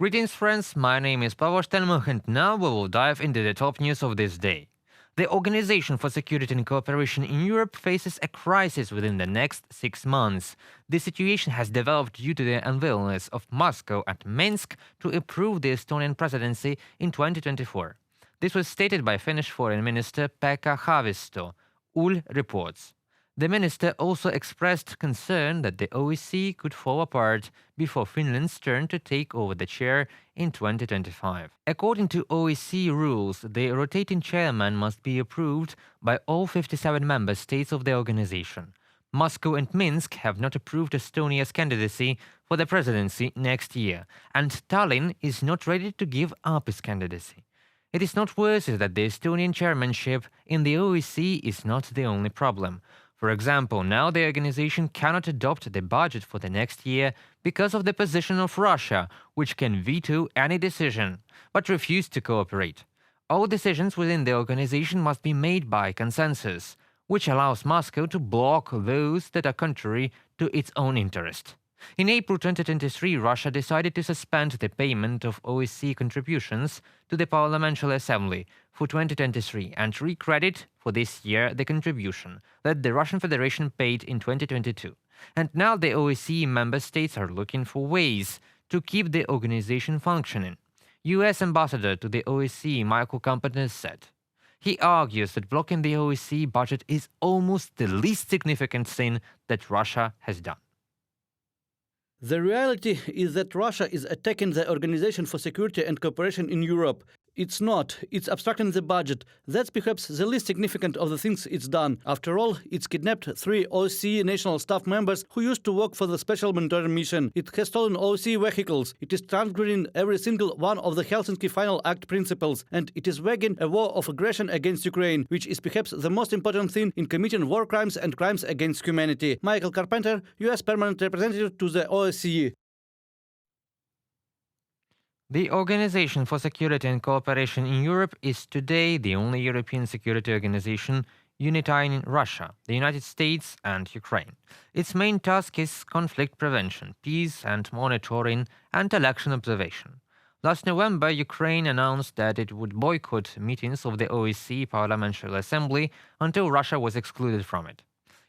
Greetings friends, my name is Pavel Stelmach and now we will dive into the top news of this day. The Organization for Security and Cooperation in Europe faces a crisis within the next 6 months. This situation has developed due to the unwillingness of Moscow and Minsk to approve the Estonian presidency in 2024. This was stated by Finnish Foreign Minister Pekka Haavisto, UL reports. The minister also expressed concern that the OSCE could fall apart before Finland's turn to take over the chair in 2025. According to OSCE rules, the rotating chairman must be approved by all 57 member states of the organization. Moscow and Minsk have not approved Estonia's candidacy for the presidency next year, and Tallinn is not ready to give up its candidacy. It is noteworthy that the Estonian chairmanship in the OSCE is not the only problem. For example, now the organization cannot adopt the budget for the next year because of the position of Russia, which can veto any decision, but refuse to cooperate. All decisions within the organization must be made by consensus, which allows Moscow to block those that are contrary to its own interest. In April 2023, Russia decided to suspend the payment of OSCE contributions to the Parliamentary Assembly for 2023 and recredit for this year the contribution that the Russian Federation paid in 2022. And now the OSCE member states are looking for ways to keep the organization functioning. US Ambassador to the OSCE Michael Kampenes said. He argues that blocking the OSCE budget is almost the least significant sin that Russia has done. The reality is that Russia is attacking the Organization for Security and Cooperation in Europe. It's not. It's obstructing the budget. That's perhaps the least significant of the things it's done. After all, it's kidnapped 3 OSCE national staff members who used to work for the Special Monitoring Mission. It has stolen OSCE vehicles. It is transgressing every single one of the Helsinki Final Act principles. And it is waging a war of aggression against Ukraine, which is perhaps the most important thing in committing war crimes and crimes against humanity. Michael Carpenter, US Permanent Representative to the OSCE. The Organization for Security and Cooperation in Europe is today the only European security organization unifying Russia, the United States, and Ukraine. Its main task is conflict prevention, peace and monitoring, and election observation. Last November, Ukraine announced that it would boycott meetings of the OSCE Parliamentary Assembly until Russia was excluded from it.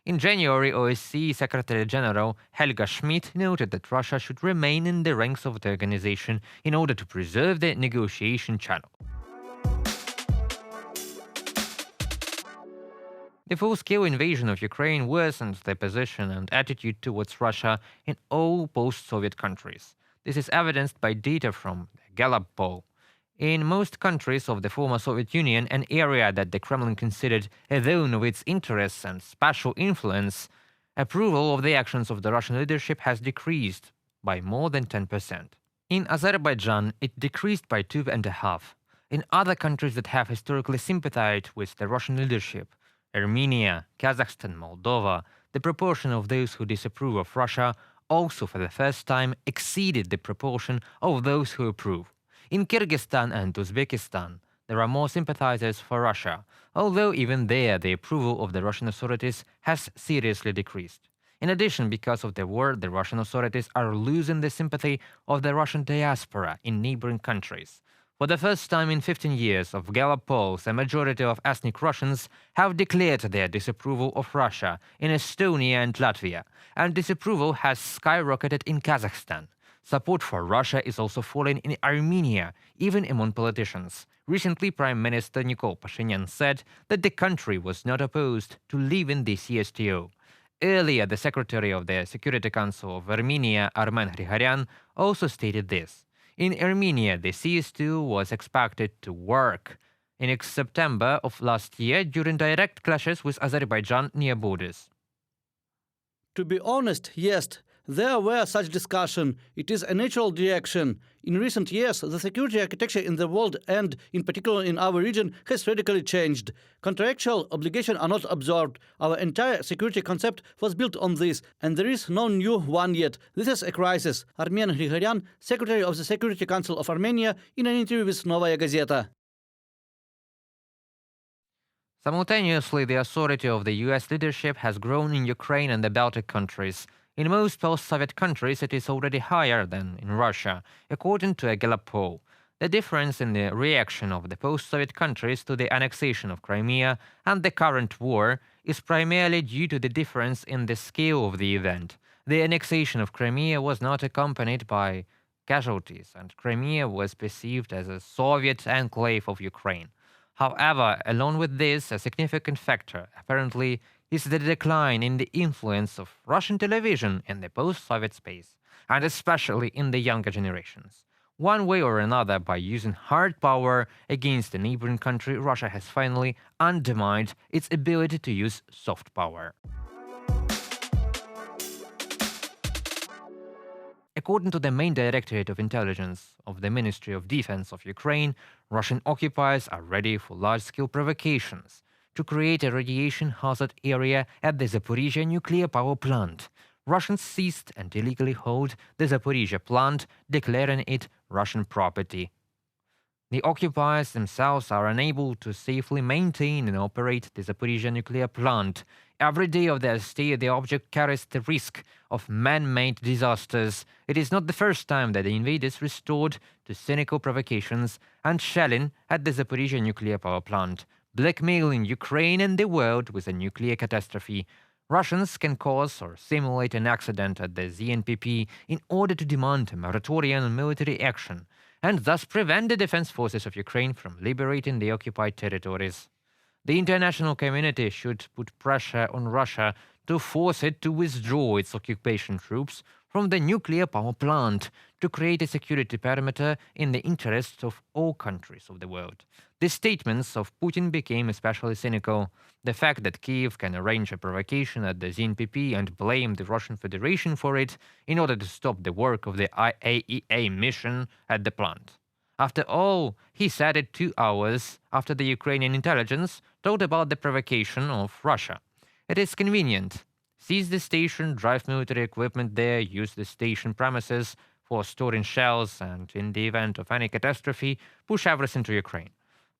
In January, OSCE Secretary General Helga Schmidt noted that Russia should remain in the ranks of the organization in order to preserve the negotiation channel. The full-scale invasion of Ukraine worsens the position and attitude towards Russia in all post-Soviet countries. This is evidenced by data from the Gallup poll. In most countries of the former Soviet Union, an area that the Kremlin considered a zone of its interests and special influence, approval of the actions of the Russian leadership has decreased by more than 10%. In Azerbaijan, it decreased by 2.5%. In other countries that have historically sympathized with the Russian leadership, Armenia, Kazakhstan, Moldova, the proportion of those who disapprove of Russia also for the first time exceeded the proportion of those who approve. In Kyrgyzstan and Uzbekistan, there are more sympathizers for Russia, although even there the approval of the Russian authorities has seriously decreased. In addition, because of the war, the Russian authorities are losing the sympathy of the Russian diaspora in neighboring countries. For the first time in 15 years of Gallup polls, a majority of ethnic Russians have declared their disapproval of Russia in Estonia and Latvia, and disapproval has skyrocketed in Kazakhstan. Support for Russia is also falling in Armenia, even among politicians. Recently, Prime Minister Nikol Pashinyan said that the country was not opposed to leaving the CSTO. Earlier, the Secretary of the Security Council of Armenia, Armen Grigoryan, also stated this. In Armenia, the CSTO was expected to work in September of last year during direct clashes with Azerbaijan near borders. To be honest, yes, there were such discussion. It is a natural reaction. In recent years, the security architecture in the world and, in particular in our region, has radically changed. Contractual obligations are not observed. Our entire security concept was built on this, and there is no new one yet. This is a crisis. Armen Grigoryan, Secretary of the Security Council of Armenia, in an interview with Novaya Gazeta. Simultaneously, the authority of the US leadership has grown in Ukraine and the Baltic countries. In most post-Soviet countries, it is already higher than in Russia, according to a Gallup poll. The difference in the reaction of the post-Soviet countries to the annexation of Crimea and the current war is primarily due to the difference in the scale of the event. The annexation of Crimea was not accompanied by casualties, and Crimea was perceived as a Soviet enclave of Ukraine. However, along with this, a significant factor, apparently, is the decline in the influence of Russian television in the post-Soviet space, and especially in the younger generations. One way or another, by using hard power against a neighboring country, Russia has finally undermined its ability to use soft power. According to the main Directorate of Intelligence of the Ministry of Defense of Ukraine, Russian occupiers are ready for large-scale provocations to create a radiation hazard area at the Zaporizhzhia nuclear power plant. Russians seized and illegally hold the Zaporizhzhia plant, declaring it Russian property. The occupiers themselves are unable to safely maintain and operate the Zaporizhzhia nuclear plant. Every day of their stay, the object carries the risk of man-made disasters. It is not the first time that the invaders resorted to cynical provocations and shelling at the Zaporizhzhia nuclear power plant, blackmailing Ukraine and the world with a nuclear catastrophe. Russians can cause or simulate an accident at the ZNPP in order to demand a moratorium on military action, and thus prevent the defense forces of Ukraine from liberating the occupied territories. The international community should put pressure on Russia to force it to withdraw its occupation troops from the nuclear power plant to create a security perimeter in the interests of all countries of the world. The statements of Putin became especially cynical. The fact that Kiev can arrange a provocation at the ZNPP and blame the Russian Federation for it in order to stop the work of the IAEA mission at the plant. After all, he said it 2 hours after the Ukrainian intelligence told about the provocation of Russia. It is convenient. Seize the station, drive military equipment there, use the station premises for storing shells, and in the event of any catastrophe, push everything to Ukraine.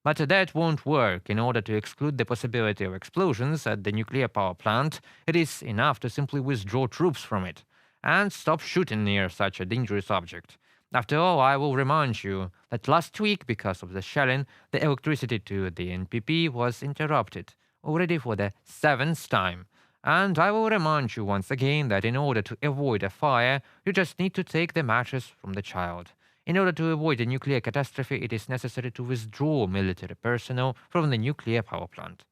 But that won't work. In order to exclude the possibility of explosions at the nuclear power plant, it is enough to simply withdraw troops from it and stop shooting near such a dangerous object. After all, I will remind you that last week, because of the shelling, the electricity to the NPP was interrupted, already for the 7th time. And I will remind you once again that in order to avoid a fire, you just need to take the matches from the child. In order to avoid a nuclear catastrophe, it is necessary to withdraw military personnel from the nuclear power plant.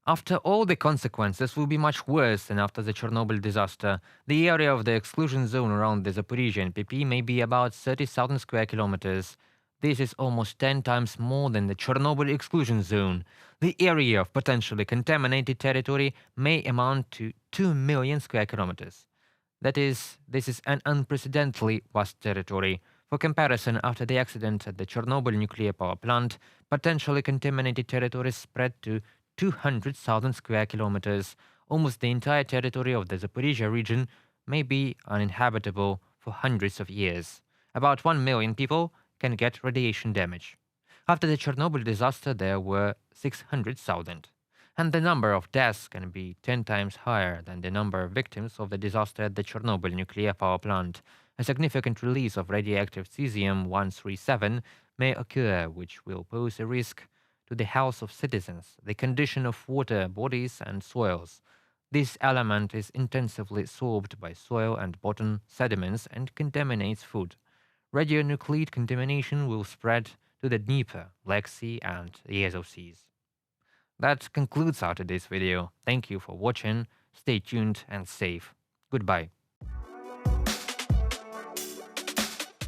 After all, the consequences will be much worse than after the Chernobyl disaster. The area of the exclusion zone around the Zaporizhzhia NPP may be about 30,000 square kilometers. This is almost 10 times more than the Chernobyl exclusion zone. The area of potentially contaminated territory may amount to 2 million square kilometers. This is an unprecedentedly vast territory. For comparison, after the accident at the Chernobyl nuclear power plant, potentially contaminated territories spread to 200,000 square kilometers. Almost the entire territory of the Zaporizhzhia region may be uninhabitable for hundreds of years. About 1 million people can get radiation damage. After the Chernobyl disaster, there were 600,000. And the number of deaths can be 10 times higher than the number of victims of the disaster at the Chernobyl nuclear power plant. A significant release of radioactive cesium-137 may occur, which will pose a risk to the health of citizens, the condition of water bodies and soils. This element is intensively sorbed by soil and bottom sediments and contaminates food. Radionuclide contamination will spread to the Dnieper, Black Sea, and the Azov Seas. That concludes our today's video. Thank you for watching. Stay tuned and safe. Goodbye.